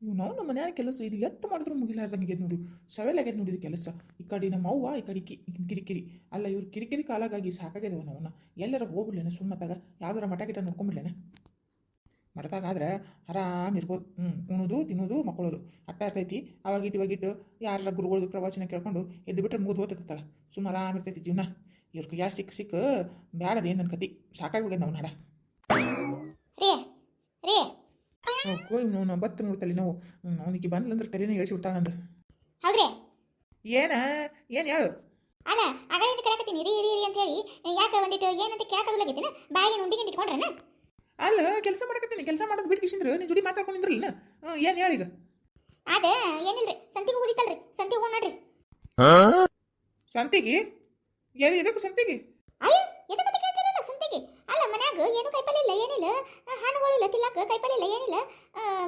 ಇವು ನಾವು ನಮ್ಮ ಮನ್ಯಾಗ ಕೆಲಸ ಇದು ಎಷ್ಟು ಮಾಡಿದ್ರು ಮುಗಿಲಾರ್ದಂಗೆ ಆಗ್ಯದ ನೋಡು. ಸವೆಲಾಗ್ಯದ ನೋಡಿದ ಕೆಲಸ. ಈ ಕಡೆ ನಮ್ಮ ಅವ್ವ, ಈ ಕಡೆ ಕಿರಿಕಿರಿ. ಅಲ್ಲ ಇವ್ರು ಕಿರಿಕಿರಿ ಕಾಲಾಗಾಗಿ ಸಾಕಾಗ್ಯದವ ನಾವನ್ನ. ಎಲ್ಲರ ಹೋಗ್ಬಿಡ್ಲೇನೆ ಸುಮ್ಮತ್ತಾಗ ಯಾವ್ದಾರ ಮಠ ಗಿಟ ನೋಡ್ಕೊಂಬಿಡ್ಲೇನೆ. ಮಠದಾಗಾದ್ರೆ ಆರಾಮ್ ಇರ್ಬೋದು. ಉಣೋದು ತಿನ್ನೋದು ಮಕ್ಕಳೋದು ಅಟ್ಟ ಇರ್ತೈತಿ. ಅವಾಗಿಟ್ಟು ಯಾರ ಗುರುಗಳದು ಪ್ರವಚನ ಕೇಳ್ಕೊಂಡು ಎದ್ದು ಬಿಟ್ರೆ ಮುಗಿದು ಓದ್ತೈತಲ್ಲ. ಸುಮ್ಮ ಆರಾಮ್ ಇರ್ತೈತಿ ಜೀವನ. ಇವ್ರಿಗೆ ಯಾರು ಸಿಕ್ಕ ಬ್ಯಾಡದೇನು ನನ್ನ ಕತಿ ಸಾಕಾಗಿ ಹೋಗ್ಯದ ನಾವು ನಾಡ. ನಾವು ಬತ್ತು ನೋಡ್ತಲ್ಲಿ ನಾವು ಅವನಿಗೆ ಬಂದ್ಲಂದ್ರೆ ತಲೆನೇ ಹೇಳ್ಸಿ ಬಿಡ್ತಾಳ ನಂದು. ಹೌದ್ರಿ ಏನು ಹೇಳು. ಅಲ್ಲ ಅಗಳಿಂದ ಕರೆಕತ್ತೀನಿ ರೀ ರೀ ಅಂತ ಹೇಳಿ ಯಾಕೆ ಒಂದಿಟ್ಟು ಏನಂತ ಕೇಳಕ್ಕಾಗಲಾಗಿದ್ದೇನೆ. ಬಾಯಿಗೆ ಉಂಡಿಗೆ ಇಟ್ಕೊಂಡ್ರನ. ಅಲ್ಲ ಕೆಲಸ ಮಾಡಕತ್ತೀನಿ. ಕೆಲಸ ಮಾಡೋದು ಬಿಟ್ಟು ಕಿಶಿಂದ್ರು ನೀನು ಜುಡಿ ಮಾತಾಡ್ಕೊಂಡಿದ್ರಲ್ಲ. ಏನು ಹೇಳೀಗ? ಅದ ಏನಿಲ್ರಿ, ಸಂತಿಗೆ ಹೋಗಿತ್ತಲ್ರಿ, ಸಂತಿಗೆ ಹೋಗಿ ನೋಡ್ರಿ. ಸಂತಿಗೆ? ಏನು ಇದಕ್ಕೆ ಸಂತಿಗೆ? ಅಯ್ಯೋ ಎದಕ್ಕೆ ಕೇಳ್ತೀರಲ್ಲ ಸಂತಿಗೆ? ಅಲ್ಲ ಮನ್ಯಾಗ ಏನು ಕೈಪಲ್ಯ ಇಲ್ಲ, ಏನಿಲ್ಲ, ಹಣ್ಣುಗಳಿಲ್ಲ ತಿನ್ನಕ್ಕೆ, ಕೈಪಲ್ಯ ಇಲ್ಲ, ಏನಿಲ್ಲ.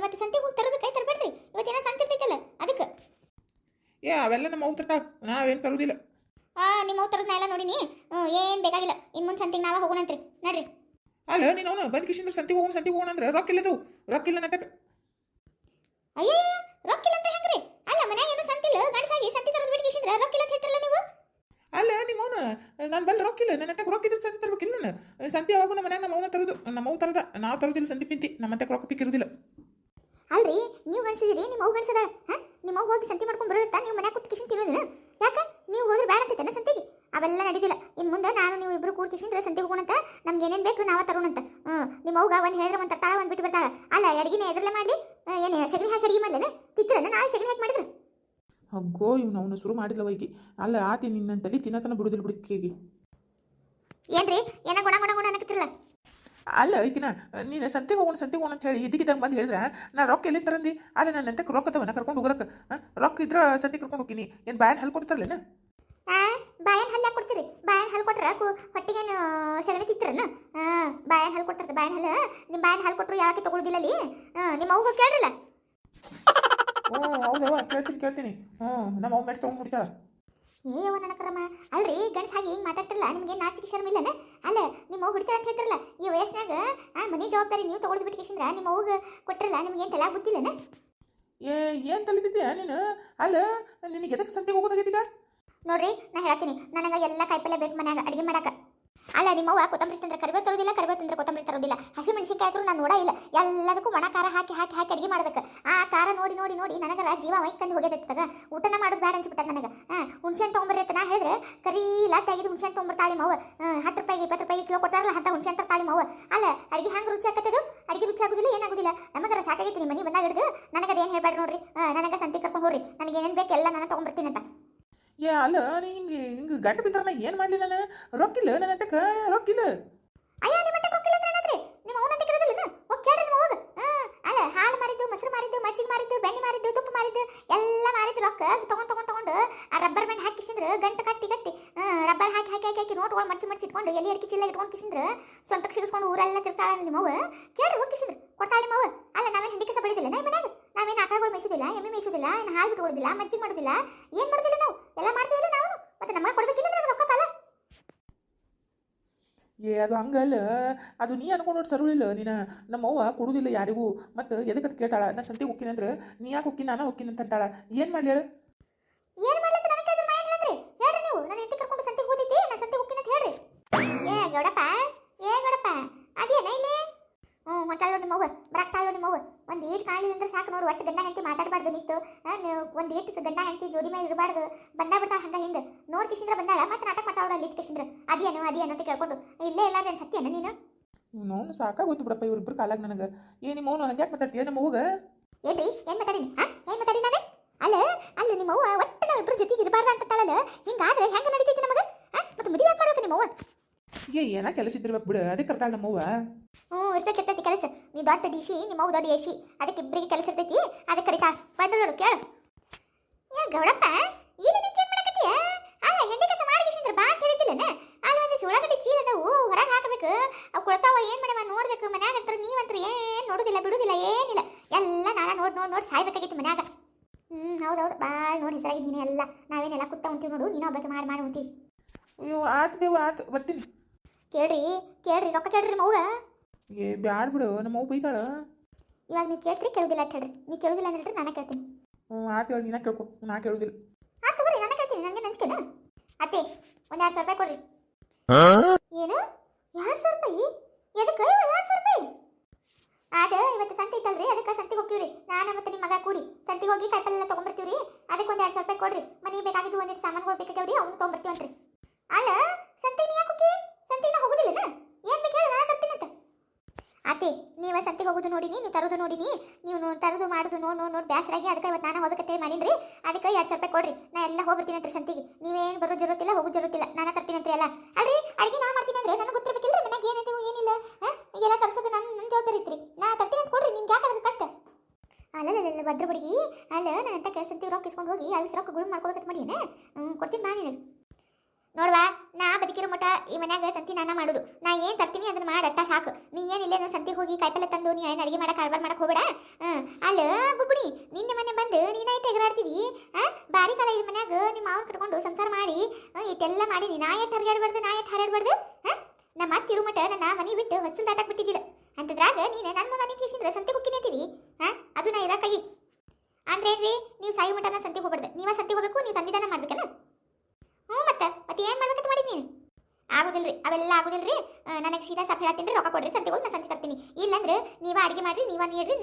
ಮತ್ತೆ ಸಂತಿಗೆ ಹೋಗಿ ತರೋದು ಕೈ ತರಬೇಡ್ರಿ. ಇವತ್ತೇನೋ ಸಂತಿ ಇರ್ತೈತಲ್ಲ ಅದಕ್ಕೆ. ಅವೆಲ್ಲ ನಮ್ಮ ಅವ್ವ ತರ್ತಾಳ, ನಾವೇನು ತರೋದಿಲ್ಲ. ನಿಮ್ಮ ಅವ್ವ ತರೋದನ್ನ ಎಲ್ಲ ನೋಡಿನಿ. ಏನು ಬೇಕಾಗಿಲ್ಲ. ಇನ್ನು ಮುಂದೆ ಸಂತಿಗೆ ನಾವ ಹೋಗೋಣಂತ್ರಿ ನೋಡ್ರಿ. ಅಲ್ಲ ನೀನು ಅವನು ಬಂದ್ ಕಿಶಿಂದ್ರ ಸಂತಿಗೆ ಹೋಗೋಣ ಅಂದ್ರೆ ರೊಕ್ಕ ಇಲ್ಲದು. ರೊಕ್ಕ ಇಲ್ಲ ನಕ್ಕ. ಅಯ್ಯೋ ರೊಕ್ಕಿಲ್ಲ ಅಂತ ಹೆಂಗ್ರಿ? ಅಲ್ಲ ಮನ್ಯಾಗ ಏನು ಸಂತಿಲ್ಲ, ಗಂಡಸಾಗಿ ಸಂತಿ ತರೋದು ಬಿಟ್ಟು ಕಿಶಿಂದ್ರ ರೊಕ್ಕಿಲ್ಲ ಅಂತ ಹೇಳ್ತಾರಲ್ಲ ನೀವು. ಅಲ್ಲ ನಿಮ್ಮವನು ನಾನು ಬಲ್ಲಿ ರೊಕ್ಕಿಲ್ಲ, ನನ್ನ ಹತ್ತಕ್ಕೆ ರೊಕ್ಕ ಇದ್ರೆ ಸಂತಿ ತರ್ಬೇಕಿಲ್ಲ. ನಾನು ಸಂತಿ ಯಾವಾಗೂ ನಮ್ಮ ಮನ್ಯಾಗ ನಮ್ಮ ಅವನ ತರೋದು. ನಮ್ಮ ಅವ್ವ ತರದ ನಾವು ತರೋದಿಲ್ಲ ಸಂತಿ ಪಿಂತಿ. ನಮ್ಮ ಹತ್ತಕ್ಕೆ ರೊಕ್ಕ ಪಿಕ್ಕಿರೋದಿಲ್ಲ. ಅಲ್ರಿ ನೀವು ಗಣಿಸಿದಿರಿ, ನಿಮ್ಮ ಅವ್ವ ಗಣಿಸದಾಳ. ನಿಮ್ಮ ಅವ್ವ ಹೋಗಿ ಸಂತಿ ಮಾಡ್ಕೊಂಡು ಬರೋದತ್ತ ನೀವು ಮನ್ಯಾಗ ಕೂತ್ ಕಿಶಿನ್ ತಿನ್ನೋದಿನ? ಯಾಕೆ ನೀವು ಹೋದ್ರೆ ಬೇಡ ಅಂತೈತೇನ ಸಂತಿಗೆ? ಅವೆಲ್ಲ ನಡೀದಿಲ್ಲ. ಇನ್ನು ಮುಂದೆ ನಾನು ನೀವು ಇಬ್ಬರು ಕೂಡಿ ಕಿಶಿಂದ್ರೆ ಸಂತಿಗೆ ಹೋಗೋಣಂತ. ನಮ್ಗೆ ಏನೇನು ಬೇಕು ನಾವ ತರೋಣಂತ. ನಿಮ್ಮ ಅವ್ಗ ಒಂದು ಹೇಳಿದ್ರೆ ಒಂದು ತರ್ತಾಳ, ಒಂದು ಬಿಟ್ಟು ಬರ್ತಾಳ. ಅಲ್ಲ ಅಡಿಗೆನ ಎದ್ರಲ್ಲೇ ಮಾಡಲಿ, ಏನು ಸಗಣಿ ಹಾಕಿ ಅಡಿಗೆ ಮಾಡ್ಲೇನೆ? ತಿತ್ರನ ನಾಳೆ ಸಗಣಿ ಹಾಕಿ ಮಾಡಿದ್ರೆ? ಅಗ್ಗೋ ಇವ್ನು ಅವನು ಶುರು ಮಾಡಿಲ್ಲ ವೈಗಿ. ಅಲ್ಲ ಆತಿ ನಿನ್ನ ತಲೆ ತಿನ್ನತನ ಬಿಡುದಿಲ್ಲ ಬಿಡುತ್ತಿಗೆ. ಏನ್ರಿ ಏನ ಗುಣ ಗುಣ ಗುಣ ಅನ್ನಕತ್ತಿರಲ್ಲ? ಅಲ್ಲ ಈಗಿನ ನೀನು ಸಂತಿಗೆ ಹೋಗೋಣ ಅಂತ ಹೇಳಿ ಇದ್ದಕ್ಕಿದ್ದಂಗೆ ಬಂದು ಹೇಳಿದ್ರೆ ನಾ ರೊಕ್ಕ ಎಲ್ಲಿ ತರಂದಿ? ಅಲ್ಲ ನನ್ನ ಅಂತಕ್ಕೆ ರೊಕ್ಕ ತವನ ಕರ್ಕೊಂಡು ಹೋಗೋದಕ್ಕೆ. ರೊಕ್ಕ ಇದ್ರೆ ಸಂತಿ ಕರ್ಕೊಂಡು ಹೋಗ್ತೀನಿ. ಏನು ಬಾಯನ್ ಹಲ್ ಕೊಡ್ತಾರಲ್ಲೇನ? ಬಾಯನ್ ಹಲ್ಲ ಕೊಡ್ತೀರಿ? ಬಾಯನ್ ಹಲ್ ಕೊಟ್ರ ಹೊಟ್ಟಿಗೇನು ಸಗಣಿ ತಿತ್ರನ? ಬಾಯನ್ ಹಲ್ ಕೊಟ್ಟಿರ್ತ. ಬಾಯನ್ ಹಲ್ಲ ನಿಮ್ಮ ಬಾಯನ್ ಹಲ್ ಕೊಟ್ಟರು ಯಾಕೆ ತಗೊಳ್ದಿಲ್ಲ ಅಲ್ಲಿ? ನಿಮ್ಮ ಅವ್ಗ ಕೇಳ್ರಲ್ಲ. ಹೌದವ ಕೇಳ್ತೀನಿ. ನಮ್ಮ ಅವ್ವ ಮೆಟ್ಟು ತೊಗೊಂಡು ಬಿಡ್ತಾಳ. ಏವ ನನ್ನ ಕ್ರಮ. ಅಲ್ರಿ ಗಂಡಸಾಗಿ ಹಿಂಗೆ ಮಾತಾಡ್ತಿರಲ್ಲ, ನಿಮ್ಗೆ ನಾಚಿಕೆ ಶರ್ಮ ಇಲ್ಲನ? ಅಲ್ಲ ನಿಮ್ಮ ಅವ್ವ ಹಿಡಿತಾಳ ಅಂತ ಹೇಳ್ತಾರಲ್ಲ, ಈ ವಯಸ್ಸಿನಾಗ ಮನೆ ಜವಾಬ್ದಾರಿ ನೀವು ತೊಗೊಳ್ದು ಬಿಟ್ಟು ಕಿಶಿಂದ್ರ ನಿಮ್ಮ ಅವ್ಗ ಕೊಟ್ಟಿರಲ್ಲ, ನಿಮ್ಗೆ ಏನು ತಲೆ ಗೊತ್ತಿಲ್ಲನ? ಏನು ತಲಿತಿದ್ಯಾ ನೀನು? ಅಲ್ಲ ನಿನಗೆ ಎದಕ್ಕೆ ಸಂತಿಗೆ ಹೋಗೋದಾಗೈತೀಗ? ನೋಡ್ರಿ ನಾ ಹೇಳ್ತೀನಿ, ನನಗೆ ಎಲ್ಲ ಕಾಯಿಪಲ್ಯ ಬೇಕು ಮನ್ಯಾಗ ಅಡುಗೆ ಮಾಡಕ್ಕೆ. ಅಲ್ಲ ನಿಮ್ಮವ್ವ ಕೊತ್ತಂಬರಿ ತಂದ್ರೆ ಕರಿಬೇವು ತರೋದಿಲ್ಲ, ಕರಿಬೇವು ತಂದ್ರೆ ಕೊತ್ತಂಬರಿ ತರೋದಿಲ್ಲ. ಹಸಿ ಮೆಣಸಿನ್ಕಾಯಿ ಹಾಕಿದ್ರು ನಾನು ನೋಡ ಇಲ್ಲ. ಎಲ್ಲದಕ್ಕೂ ಒಣ ಖಾರ ಹಾಕಿ ಅಡುಗೆ ಮಾಡ್ಬೇಕು. ಆ ಖಾರ ನೋಡಿ ನನಗರ ಜೀವ ವೈಕಂದು ಹೋಗ್ಯದೈತಗ. ಊಟನ ಮಾಡೋದು ಬೇಡ ಅನ್ಸ್ಬಿಟ್ಟ ನನಗೆ. ಹುಣ್ಸೆಹಣ್ಣು ತೊಗೊಂಬರ್ರಿ ಅಂತ ನಾ ಹೇಳಿದ್ರೆ ಕರೀ ಲಾತ್ ಆಗಿದ್ದು ಹುಣ್ಸೆಹಣ್ಣು ತೊಗೊಂಬರ್ತಾಳಿ ಮಾವ. 10 ರೂಪಾಯಿಗೆ 20 ರೂಪಾಯಿಗೆ ಕಿಲೋ ಕೊಟ್ಟಾರಲ್ಲ ಅಂತ ಹುಣ್ಸೆಹಣ್ಣು ತರ್ತಾಳಿ ಮಾವ. ಅಲ್ಲ ಅಡುಗೆ ಹೆಂಗೆ ರುಚಿ ಆಕತ್ತದು? ಅಡುಗೆ ರುಚಿ ಆಗೋದಿಲ್ಲ, ಏನಾಗೋದಿಲ್ಲ. ನಮಗರ ಸಾಕಾಗೈತಿ ನಿಮ್ಮ ಮನೆ ಬಂದಾಗ ಹಿಡಿದು ನನಗೆ ಅದೇನು ಹೇಳ್ಬೇಡ್ರಿ ನೋಡ್ರಿ. ನನಗೆ ಸಂತಿ ಕರ್ಕೊಂಡು ಹೋಗ್ರಿ, ನನಗೆ ಏನೇನು ಬೇಕು ಎಲ್ಲ ನಾನು ತೊಗೊಂಬರ್ತೀನಿ ಅಂತ. ಅಲ್ಲ ಹಿಂಗೆ ಗಂಟು ಬಿದ್ದರೆ ನಾ ಏನು ಮಾಡಲಿ? ನಾನು ರೊಕ್ಕಿಲ್ಲ, ನನ್ನ ಅಂತಕ್ಕೆ ರೊಕ್ಕಿಲ್ಲ. ಅಯ್ಯ ನಿಮ್ಮ ಅಂತ ರೊಕ್ಕಿಲ್ಲ ಅಂದ್ರೆ ಏನಂದ್ರೆ ನಿಮ್ಮ ಅವನ ಅಂತ ಇರೋದಿಲ್ಲ. ಹೋಗಿ ಕೇಳ್ರಿ ನಿಮ್ಮ ಹೋಗ. ಅಲ್ಲ ಹಾಲು ಮಾರಿದ್ದು, ಮೊಸರು ಮಾರಿದ್ದು, ಮಜ್ಜಿಗೆ ಮಾರಿದ್ದು, ಬೆಣ್ಣೆ ಮಾರಿದ್ದು, ತುಪ್ಪ ಮಾರಿದ್ದು ಎಲ್ಲ ಮಾರಿದ್ದು ರೊಕ್ಕ ತಗೊಂಡು ಆ ರಬ್ಬರ್ ಬ್ಯಾಂಡ್ ಹಾಕಿಸಿಂದ್ರೆ ಗಂಟು ಕಟ್ಟಿ ರಬ್ಬರ್ ಹಾಕಿ ನೋಟ್ಗಳು ಮಡ್ಚಿ ಇಟ್ಕೊಂಡು ಎಲ್ಲಿ ಅಡಿಕೆ ಚಿಲ್ಲ ಇಟ್ಕೊಂಡು ಕಿಸಿಂದ್ರೆ ಸೊಂಟಕ್ಕೆ ಸಿಗಿಸ್ಕೊಂಡು ಊರೆಲ್ಲ ತಿರ್ತಾಳ ನಿಮ್ಮವ್ವ. ಕೇಳ್ರಿ ಹೋಗಿ ಕಿಸಿಂದ್ರೆ ಕೊಡ್ತಾಳೆ ನಿಮ್ಮವ್ವ. ಅಲ್ಲ ನಾವೇನು ಹಿಂಡಿ ಕಸ ಬೆಳೆದಿಲ್ಲ ನಾ ಮನ್ಯಾಗ? ನಾವೇನು ಆಕಳುಗಳು ಮೇಯಿಸೋದಿಲ್ಲ, ಎಮ್ಮೆ ಮೇಯಿಸೋದಿಲ್ಲ, ಏನು ಹಾಲು ಬಿಟ್ಕೊಡೋದಿಲ್ಲ, ಮಜ್ಜಿಗೆ ಮಾಡೋದಿಲ್ಲ, ಏನು ಮಾಡೋದಿಲ್ಲ ನಾವು. ಎಲ್ಲ ಮಾಡ್ತೀವಿಲ್ಲ ನಾವು. ಮತ್ತೆ ನಮಗೆ ಕೊಡ್ಬೇಕಿಲ್ಲ ಅಂದ್ರೆ ರೊಕ್ಕ ಕಾಲ. ಅದು ಹಂಗಲ್ಲ. ಅದು ನೀ ಅನ್ಕೊಂಡು ನೋಡಿ ಸರುಳಿಲ್ಲ. ನೀನು ನಮ್ಮವ್ವ ಕೊಡುವುದಿಲ್ಲ ಯಾರಿಗೂ. ಮತ್ತು ಎದಕ್ಕೆ ಕೇಳ್ತಾಳ? ನಾ ಸಂತಿಗೆ ಹೋಗ್ತೀನಿ ಅಂದ್ರೆ ನೀ ಯಾಕೆ ಹೋಗ್ತೀನಿ, ನಾನು ಹೋಗ್ತೀನಿ ಅಂತ ಅಂತಾಳ. ಏನು ಮಾಡಲಿ ಹೇಳು? ಏನು ಮಾಡ್ಲಿ ಅಂತ ನನಗೆ ಕೇಳಿದ್ರೆ ನಾ ಏನು ಹೇಳಿದ್ರಿ? ಹೇಳ್ರಿ ನೀವು. ನಾನು ಹೆಂಡತಿ ಕರ್ಕೊಂಡು ಸಂತಿಗೆ ಹೋಗಿದ್ದೆ, ನಾನು ಸಂತಿಗೆ ಹೋಗ್ತೀನಿ ಅಂತ ಹೇಳ್ರಿ. ಗೌಡಪ್ಪ ಅದೇನ ಇಲ್ಲಿ? ಹೊಂಟಾಳು ನಿಮ್ಮವ್ವ, ಬರಾಕ್ತಾಳು ನಿಮ್ಮವ್ವ. ಒಂದು ಏಟ್ ಕಾಣಲಿ ಅಂದ್ರೆ ಸಾಕು ನೋಡು. ಒಟ್ಟು ಗಂಡ ಹೆಂಡತಿ ಮಾತಾಡಬಾರ್ದು ನಿಂತು. ಒಂದು ಏಟು ಗಂಡ ಹೆಂಡತಿ ಜೋಡಿ ಮೇಲೆ ಇರಬಾರ್ದು. ಬಂದಾಬಿಡ್ತಾಳ ಹಂಗ ಹಿಂಗೆ ನೋಡಿ ಕಿಶಿಂದ್ರ ಬಂದಾಳ. ಮತ್ತೆ ನಾಟಕ ಮಾಡ್ತಾವಳ ಅಲ್ಲಿ ಕಿಶಿಂದ್ರ. ಅದೇನು ಅಂತ ಕೇಳ್ಕೊಂಡು ಇಲ್ಲೇ ಎಲ್ಲಾರ್ದೇನು ಸತ್ಯನ ನೀನು? ನೋನು ಸಾಕಾಗೋಯ್ತು ಬಿಡಪ್ಪ ಇವರಿಬ್ಬರು ಕಾಲಾಗ ನನಗೆ. ನಿಮ್ಮ ಅವನು ಹಂಗ್ಯಾಕೆ ಮಾತಾಡ್ತೀಯ ನಮ್ಮ ಅವ್ವಗ? ಏನ್ರಿ ಏನು ಮಾತಾಡೀನಿ? ಏನು ಮಾತಾಡಿ ನಾನು? ಅಲ್ಲ ನಿಮ್ಮವ್ವ ಒಟ್ಟು ನಾವು ಇಬ್ಬರು ಜೊತೆಗೆ ಇರಬಾರ್ದು ಅಂತ ತಾಳಲ್ಲ. ಹಿಂಗಾದ್ರೆ ಹೆಂಗೆ ನಡೀತೈತಿ ನಮಗೆ? ಮತ್ತೆ ಮದುವೆ ಯಾಕೆ ಮಾಡ್ಬೇಕು ನಿಮ್ಮವ್ವ? ಏನ ಕೆಲಸ ಇದ್ದಿರ್ಬೇಕು ಬಿಡು, ಅದಕ್ಕೆ ಕರ್ತಾಳ ನಮ್ಮವ್ವ. ಇರ್ತೈತಿ ಕೆಲಸ. ನೀ ದೊಡ್ಡ ಡಿಸಿ, ನಿಮ್ಮವ್ವ ದೊಡ್ಡ ಎಸಿ, ಅದಕ್ಕೆ ಇಬ್ಬರಿಗೆ ಕೆಲಸ ಇರ್ತೈತಿ. ಅದಕ್ಕೆ ಕರಿತಾಳ. ಬಂದು ನೋಡು ಕೇಳು. ಗೌಡಪ್ಪ ಇಲ್ಲಿ ನಿಂತು ಏನು ಮಾಡಕತ್ತೀಯ? ಅಲ್ಲ ಹೆಂಡಿ ಕೆಲಸ ಮಾಡಿಸಿದ್ರೆ ಬಾ ಅಂತ ಹೇಳಿದ್ದಿಲ್ಲನ? ಅಲ್ಲಿ ಒಂದು ಉಳ್ಳಾಗಡ್ಡಿ ಚೀಲ ನಾವು ಹೊರಗೆ ಹಾಕಬೇಕು. ಅವು ಕೊಡ್ತಾವ. ಏನು ಮಾಡವ ನೋಡ್ಬೇಕು. ಮನ್ಯಾಗಂತ್ರ ನೀವಂತ್ರ ಏನು ನೋಡುದಿಲ್ಲ ಬಿಡುದಿಲ್ಲ, ಏನಿಲ್ಲ. ಎಲ್ಲ ನಾನು ನೋಡಿ ಸಾಯ್ಬೇಕಾಗಿತ್ತು ಮನ್ಯಾಗ. ಹೌದೌದು, ಭಾಳ ನೋಡಿ ಹೆಸರಾಗಿದ್ದೀನಿ ಎಲ್ಲ. ನಾವೇನೆಲ್ಲ ಕುತ್ತ ಉಂತೀವಿ ನೋಡು, ನೀನು ಒಬ್ಬಕ್ಕೆ ಮಾಡಿ ಉಂತೀವಿ. ಅಯ್ಯೋ ಆತು ಬೇವು ಆತು, ಬರ್ತೀನಿ. ಕೇಳ್ರಿ ರೊಕ್ಕ ಕೇಳ್ರಿ ಮೌಗ. ಬ್ಯಾಡ ಬಿಡು, ನಮ್ಮ ಅವ್ವ ಬೈತಾಳ. ಇವಾಗ ನೀವು ಕೇಳ್ತೀರಿ ಕೇಳೋದಿಲ್ಲ ಅಂತ ಹೇಳ್ರಿ. ನೀವು ಕೇಳೋದಿಲ್ಲ ಅಂದ್ರೆ ನಾನು ಕೇಳ್ತೀನಿ. ಹ್ಞೂ ಆತು ಹೇಳಿ, ನೀನ ಕೇಳ್ಕೊ, ನಾ ಕೇಳೋದಿಲ್ಲ. ತಗೋರಿ, ನಾನು ಕೇಳ್ತೀನಿ. ನನಗೆ ನಂಚ್ಕೇನ ಅತ್ತೆ, ಒಂದು 2,000 ರೂಪಾಯಿ ಕೊಡ್ರಿ. ಏನು 2,000 ರೂಪಾಯಿ? ಎದಕ್ಕೆ 2,000 ರೂಪಾಯಿ? ಅದು ಇವತ್ತು ಸಂತೆ ಐತಲ್ರಿ, ಅದಕ್ಕೆ ಸಂತೆಗೆ ಹೋಗ್ತೀವ್ರಿ. ನಾನು ಮತ್ತೆ ನಿಮ್ಮ ಮಗ ಕೂಡಿ ಸಂತೆಗೆ ಹೋಗಿ ಕಾಯಿಪಲ್ಲೆಲ್ಲ ತೊಗೊಂಬರ್ತೀವ್ರಿ. ಅದಕ್ಕೆ ಒಂದು 2,000 ರೂಪಾಯಿ ಕೊಡ್ರಿ. ಮನೆಗೆ ಬೇಕಾಗಿದ್ದು ಒಂದಿಷ್ಟು ಸಾಮಾನುಗಳು ಬೇಕಾಗ್ಯಾವ್ರಿ, ಅವನು ತೊಗೊಂಬರ್ತೀವಂತ್ರಿ. ಅಲ್ಲ ಸಂತೆಗೆ ನೀ ಯಾಕೆ ಹೋಗಿ? ಸಂತೆಗೆ ನಾ ಹೋಗೋದಿಲ್ಲ. ಏನು ಬೇಕು ಹೇಳಿ, ನಾನು ತರ್ತೀನಿ ಅಂತ. ಅತ್ತೆ, ನೀವು ಸಂತೆಗೆ ಹೋಗೋದು ನೋಡಿನಿ, ನೀವು ತರೋದು ನೋಡಿನಿ. ನೀವು ತರೋದು ಮಾಡೋದು ನೋಡಿ ಬ್ಯಾಸರಾಗಿ ಅದಕ್ಕೆ ಇವತ್ತು ನಾನು ಹೋಗ್ಬೇಕಂತೇಳಿ ಮಾಡೀನಿ. ಅದಕ್ಕೆ 2,000 ರೂಪಾಯಿ ಕೊಡ್ರಿ. ನಾ ಎಲ್ಲ ಹೋಗ್ಬರ್ತೀನಿ ಅಂತ ಸಂತೆಗೆ. ನೀವೇನು ಬರೋ ಜರುತ್ತಿಲ್ಲ, ಹೋಗೋ ಜರುತ್ತಿಲ್ಲ, ನಾನು ತರ್ತೀನಿ ಅಂತ ಎಲ್ಲ. ಅಲ್ರಿ ಅಡುಗೆ ನಾ ಮಾಡ್ತೀನಿ ಅಂದ್ರೆ ನನಗೆ ಗೊತ್ತಿರ್ಬೇಕಿಲ್ಲ ಮನೆಗೆ ಏನಿದೆ ಏನಿಲ್ಲ. ಎಲ್ಲ ತರಿಸೋದು ನನ್ನ ಜವಾಬ್ದಾರಿ ಇತ್ತು ರೀ. ನಾ ತರ್ತೀನಿ ಅಂತ ಕೊಡ್ರಿ. ನಿಮ್ಗೆ ಯಾಕೆ ಅದ್ರ ಕಷ್ಟ? ಅಲ್ಲ ಭದ್ರ ಬಡಿಗೆ, ಅಲ್ಲ ನನ್ನ ಅಂತ ಸಂತೆಗೆ ರೊಕ್ಕ ಇಸ್ಕೊಂಡು ಹೋಗಿ 50 ರೊಕ್ಕ ಗುಳು ಮಾಡ್ಕೋಬೇಕಂತ ಮಾಡೀನ. ಕೊಡ್ತೀನಿ ಬಾ ನೀನು. ನೋಡ್ವಾ, ನಾ ಬದುಕಿರೋ ಮಠ ಈ ಮನ್ಯಾಗ ಸಂತಿ ನಾನ ಮಾಡೋದು. ನಾ ಏನು ತರ್ತೀನಿ ಅದನ್ನ ಮಾಡಟ್ಟ ಸಾಕು. ನೀ ಏನಿಲ್ಲ ಸಂತಿಗೆ ಹೋಗಿ ಕಾಯಿಪಲ್ಲೆ ತಂದು ನೀ ಏನು ಅಡುಗೆ ಮಾಡಕ್ಕೆ ಕಾರ್ಬಾರ್ ಮಾಡಕ್ಕೆ ಹೋಗಬೇಡ. ಅಲ್ಲ ಬುಬ್ಬುಣಿ, ನಿನ್ನೆ ಮನೆ ಬಂದು ನೀನಾಯ್ತು ಎಗರಾಡ್ತೀವಿ. ಬಾರಿ ಕಾಲ ಈ ಮನ್ಯಾಗ ನಿಮ್ಮ ಮಾವನ್ ಕಟ್ಕೊಂಡು ಸಂಸಾರ ಮಾಡಿ ಇಟ್ಟೆಲ್ಲ ಮಾಡಿ ನಾ ಎಷ್ಟು ಹರಗಾಡ್ಬಾರ್ದು. ನಮ್ಮ ಅತ್ತಿರು ಮಠ ನನ್ನ ಮನೆ ಬಿಟ್ಟು ಹೊಸಲ್ ದಾಟಕ್ಕೆ ಬಿಟ್ಟಿದ್ದಿಲ್ಲ ಅಂತದ್ರಾಗ ನೀನು ನನ್ನ ಮುಂದೆ ನಿಂತಿಸಿದ್ರೆ ಸಂತೆ ಹೋಗ್ತೀನಿ. ಅದು ನಾ ಇರಕ್ಕಾಗಿ ಅಂದ್ರೆ ಏನ್ರಿ, ನೀವು ಸಾಯಿ ಮಠ ನಾನು ಸಂತೆಗೆ ಹೋಗ್ಬಾರ್ದು. ನೀವ ಸಂತೆಗೆ ಹೋಗ್ಬೇಕು, ನೀವು ಸಂವಿಧಾನ ಮಾಡ್ಬೇಕಲ್ಲ. ಹ್ಞೂ ಮತ್ತೆ ಏನು ಮಾಡ್ಬೇಕಂತ ಮಾಡಿ ನೀನು? ಆಗೋದಿಲ್ರಿ, ಅವೆಲ್ಲ ಆಗೋದಿಲ್ರಿ. ನನಗೆ ಸೀದಾ ಸಾಫ್ ಹೇಳ್ತೀನಿ, ರೊಕ್ಕ ಕೊಡ್ರಿ, ಸಂತೆಗೆ ಹೋಗಿ ನಾನು ಸಂತೆ ತರ್ತೀನಿ. ಇಲ್ಲಂದ್ರೆ ನೀವ ಅಡುಗೆ ಮಾಡ್ರಿ, ನೀವ ನೀಡ್ರಿ,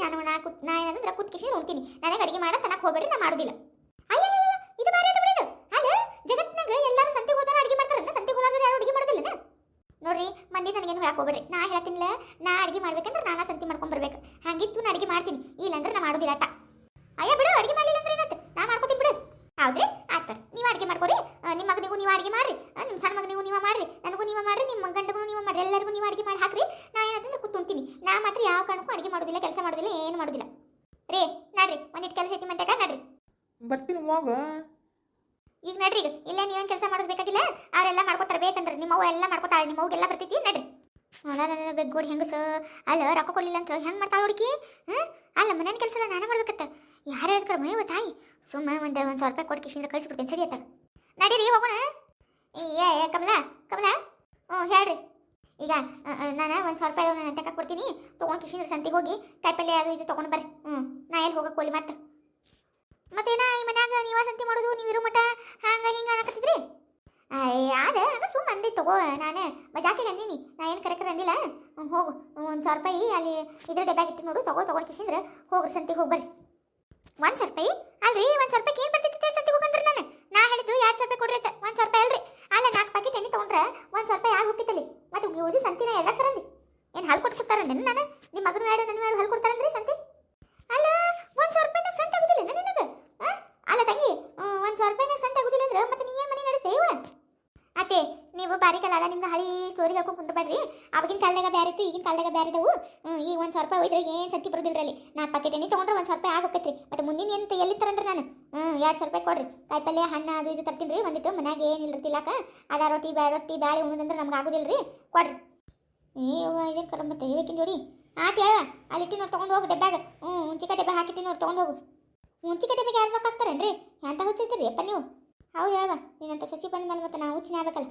ನಾ ಏನಂದ್ರೆ ಕುತ್ಕಿಸಿ ಉಣ್ತೀನಿ. ನನಗೆ ಅಡುಗೆ ಮಾಡೋ ತನಕ ಹೋಗ್ಬೇಡ್ರಿ, ನಾ ಮಾಡೋದಿಲ್ಲ. ಅಯ್ಯ, ಇದು ಬಾರಿ ಅದು ಬಿಡೋದು. ಅಲ್ಲ ಜಗತ್ನಾಗ ಎಲ್ಲರೂ ಸಂತೆಗೆ ಹೋದಾರ ಅಡುಗೆ ಮಾಡ್ತಾರನ್ನ, ಸಂತೆಗೆ ಹೋದಾರ ಯಾರು ಅಡುಗೆ ಮಾಡೋದಿಲ್ಲ ನೋಡ್ರಿ. ಮಂದಿ ನನಗೇನು ಹೇಳಕ್ಕೆ ಹೋಗ್ಬೇಡ್ರಿ. ನಾ ಹೇಳ್ತೀನಿಲ್ಲ, ನಾ ಅಡುಗೆ ಮಾಡ್ಬೇಕಂದ್ರೆ ನಾನು ಸಂತೆ ಮಾಡ್ಕೊಂಡು ಬರ್ಬೇಕು. ಹಂಗಿತ್ತು ನಾ ಅಡುಗೆ ಮಾಡ್ತೀನಿ, ಇಲ್ಲಾಂದ್ರೆ ನಾ ಮಾಡೋದಿಲ್ಲ ಅಟ್ಟ. ಅಯ್ಯ ಬಿಡು, ಅಡುಗೆ ಮಾಡಲಿಲ್ಲ ಅಂದ್ರೆ ಏನಂತ ನಾ ಮಾಡ್ಕೋತೀನಿ ಬಿಡು. ಹೌದ್ರಿ, ಆಯ್ತು ನೀವು ಅಡುಗೆ ಮಾಡ್ಕೊರಿ. ನಿಮ್ಮ ಮಗನಿಗೂ ನೀವು ಅಡುಗೆ ಮಾಡ್ರಿ, ನಿಮ್ಮ ಸಣ್ಣ ಮಗನಿಗೂ ನೀವು ಮಾಡ್ರಿ, ನನಗೂ ನೀವು ಮಾಡ್ರಿ, ನಿಮ್ಮ ಗಂಡಗೂ ನೀವು ಮಾಡ್ರಿ, ಎಲ್ಲರಿಗೂ ನೀವು ಅಡುಗೆ ಮಾಡಿ ಹಾಕ್ರಿ. ನಾ ಏನಂತಂದ್ರೆ ಕೂತ್ಕೊಂತೀನಿ. ನಾ ಮಾತ್ರ ಯಾವ ಕಾರಣಕ್ಕೂ ಅಡುಗೆ ಮಾಡೋದಿಲ್ಲ, ಕೆಲಸ ಮಾಡೋದಿಲ್ಲ, ಏನು ಮಾಡೋದಿಲ್ಲ ರೀ. ನಡ್ರಿ, ಒಂದಿಟ್ಟು ಕೆಲಸ ಐತಿ ಮಂತ್ಯಾಗ, ನಡ್ರಿ. ಬರ್ತೀನಿ ಹೋಗ. ಈಗ ನಡ್ರಿ, ಈಗ ಇಲ್ಲ ನೀವೇನು ಕೆಲಸ ಮಾಡೋದು ಬೇಕಾಗಿಲ್ಲ. ಅವರೆಲ್ಲ ಮಾಡ್ಕೋತಾರೆ. ಬೇಕಂದ್ರೆ ನಿಮ್ಮವ್ವ ಎಲ್ಲ ಮಾಡ್ಕೋತಾಳೆ, ನಿಮ್ಮವ್ಗೆಲ್ಲ ಬರ್ತೈತಿ. ನಡ್ರಿ. ನನ್ನ ಬೆಗ್ಗೋಡಿ ಹೆಂಗಸ. ಅಲ್ಲ ರೊಕ್ಕ ಕೊಡಲಿಲ್ಲ ಅಂತ ಹೆಂಗೆ ಮಾಡ್ತಾಳೆ ಹುಡುಕಿ? ಅಲ್ಲ ಮನೇನ ಕೆಲಸ ಎಲ್ಲ ನಾನೇ ಮಾಡ್ಬೇಕತ್ತ. ಯಾರು ಹೇಳ್ತಾರೆ ಮೈವ ತಾಯಿ? ಸುಮ್ಮ ಒಂದು 1,000 ರೂಪಾಯಿ ಕೊಟ್ಟು ಕಿಶಿಂದ ಕಳಿಸ್ಬಿಡ್ತೀನಿ. ಸರಿ ಆಯ್ತಾಗ ನಡೀರಿ, ಹೋಗೋಣ. ಏ ಕಮಲಾ, ಹೇಳ್ರಿ. ಈಗ ನಾನು 1,000 ರೂಪಾಯಿ ನಾನು ಅಂತಕ ಕೊಡ್ತೀನಿ. ತೊಗೊಂಡು ಕಿಶಿಂದ್ರ ಸಂತಿಗೆ ಹೋಗಿ ಕಾಯಿಪಲ್ಲೆ ಅದು ಇದು ತೊಗೊಂಡು ಬರ್ರಿ. ನಾ ಎಲ್ಲಿ ಹೋಗಕ್ಕೆ ಹೋಲಿ ಮತ್ತೇನ ಈ ಮನ್ಯಾಗ ನೀವ ಸಂತಿ ಮಾಡೋದು, ನೀವು ಇರೋ ಮಠ ಹಂಗೆ ಹಿಂಗೆ ಅನ್ನಕತ್ತಿದ್ರಿ. ಅದ ಸುಮ್ಮ ಅಂದಿ ತಗೋ. ನಾನು ಮಜಾಕಿಗೆ ಅಂದೀನಿ, ನಾ ಏನು ಕರೆಕ್ಟ್ ಅಂದಿಲ್ಲ. ಹೋಗು, 1,000 ರೂಪಾಯಿ ಅಲ್ಲಿ ಇದ್ರ ಡಬ್ಯಾಗ ಇಟ್ಟು ನೋಡು, ತೊಗೊಂಡು ಕಿಶಿಂದ್ರ ಹೋಗ್ರಿ ಸಂತಿಗೆ ಹೋಗಿ ಬರ್ರಿ. 1,000 ರೂಪಾಯಿ ಅಲ್ರಿ, 1,000 ರೂಪಾಯಿ ಏನು ಬರ್ತೈತಿ ಸಂತಿಗೆ ಹೋಗಂದ್ರೆ ನಾ ಹೇಳಿದ್ದು 2,000 ರೂಪಾಯಿ ಕೊಡ್ರಿ ಅಂತ. 1,000 ರೂಪಾಯಿ ಅಲ್ರಿ. ಅಲ್ಲ 4 ಪ್ಯಾಕೆಟ್ ಎಣ್ಣೆ ತೊಗೊಂಡ್ರೆ 1,000 ರೂಪಾಯಿ ಆಗಿ ಹೋಗಿತ್ತಲ್ಲಿ. ಮತ್ತೆ ಉಳಿದು ಸಂತಿನ ಎಲ್ಲ ತರಂದಿ ಏನು ಹಾಲು ಕೊಟ್ಟು ಕೊಡ್ತಾರಂದೆ ನಾನು? ನಿಮ್ಮ ಮಗನ ಬೇಡ ನನ್ನ ಬೇಡ ಹಾಲು ಕೊಡ್ತಾರಂದ್ರಿ ಸಂತೆ? ಅಲ್ಲ 1,000 ರೂಪಾಯಿನಾಗ ಸಂತೆ ಆಗುದಿಲ್ಲ ನಿನಗೆ? ಅಲ್ಲ ತಂಗಿ, 1,000 ರೂಪಾಯಿನಾಗ ಸಂತೆ ಆಗುದಿಲ್ಲ ಅಂದ್ರೆ ಮತ್ತೆ ನೀ ಏನು ಮನೆ ನಡೆಸ್ತೇವ? ಅತ್ತೆ, ನೀವು ಬಾರಿ ಕಾಲ ನಿಮ್ಗೆ ಹಳಿ ಸ್ಟೋರಿ ಹಾಕೊಂಡು ಕುಂದ್ರಬೇಡ್ರಿ. ಅವಾಗಿನ ಕಾಲದಾಗ ಬೇರೆ ಇತ್ತು, ಈಗಿನ ಕಾಲದಾಗ ಬೇರೆ ಇದ್ದವು. ಈಗ 1,000 ರೂಪಾಯಿ ಹೋಯ್ದ್ರೆ ಏನು ಸಂತಿ ಬರೋದಿಲ್ಲ ಅಲ್ಲಿ. 4 ಪ್ಯಾಕೆಟ್ ಎಣ್ಣೆ ತೊಗೊಂಡ್ರೆ 1,000 ರೂಪಾಯಿ ಆಗೋಕೈತ್ರಿ. ಮತ್ತೆ ಮುಂದಿನ ಏನು ಎಲ್ಲಿ ತರಂದ್ರೆ ನಾನು 2,000 ರೂಪಾಯಿ ಕೊಡ್ರಿ. ಕಾಯಿಪಲ್ಲೆ ಹಣ್ಣು ಅದು ಇದು ತರ್ತೀನಿ ರೀ. ಒಂದಿಟ್ಟು ಮನ್ಯಾಗ ಏನಿಲ್ತಿಲ್ಲಾಕ ಅದ ರೊಟ್ಟಿ ಬ್ಯಾಳೆ ಉಣ್ಣೋದಂದ್ರೆ ನಮ್ಗೆ ಆಗೋದಿಲ್ಲ ರೀ. ಕೊಡ್ರಿ. ಇದೇನು ಕರ ಮತ್ತೆ ಬೇಕಿನ ಜೋಡಿ ಆತ ಹೇಳ. ಅಲ್ಲಿ ಇಟ್ಟು ನೋಡಿ ತೊಗೊಂಡು ಹೋಗು ಡಬ್ಬ್ಯಾಗ. ಹುಂಚಿಕಾಯಿ ಡಬ್ಬ ಹಾಕಿಟ್ಟು ನೋಡಿ ತೊಗೊಂಡು ಹೋಗು. ಹುಂಚಿಕಾಯಿ ಡಬ್ಬಿಗೆ ಯಾರು ರೊಕ್ಕ ಹಾಕ್ತಾರೇನ್ರಿ? ಎಂತ ಹುಚ್ಚಿರ್ತೀರಿ ಅಪ್ಪ ನೀವು? ಹೌದು ಹೇಳುವ. ನೀನಂತ ಸಸಿ ಬಂದ ಮೇಲೆ ಮತ್ತೆ ನಾವು ಹುಚ್ಚಿನ ಆಗ್ಬೇಕಲ್ಲ.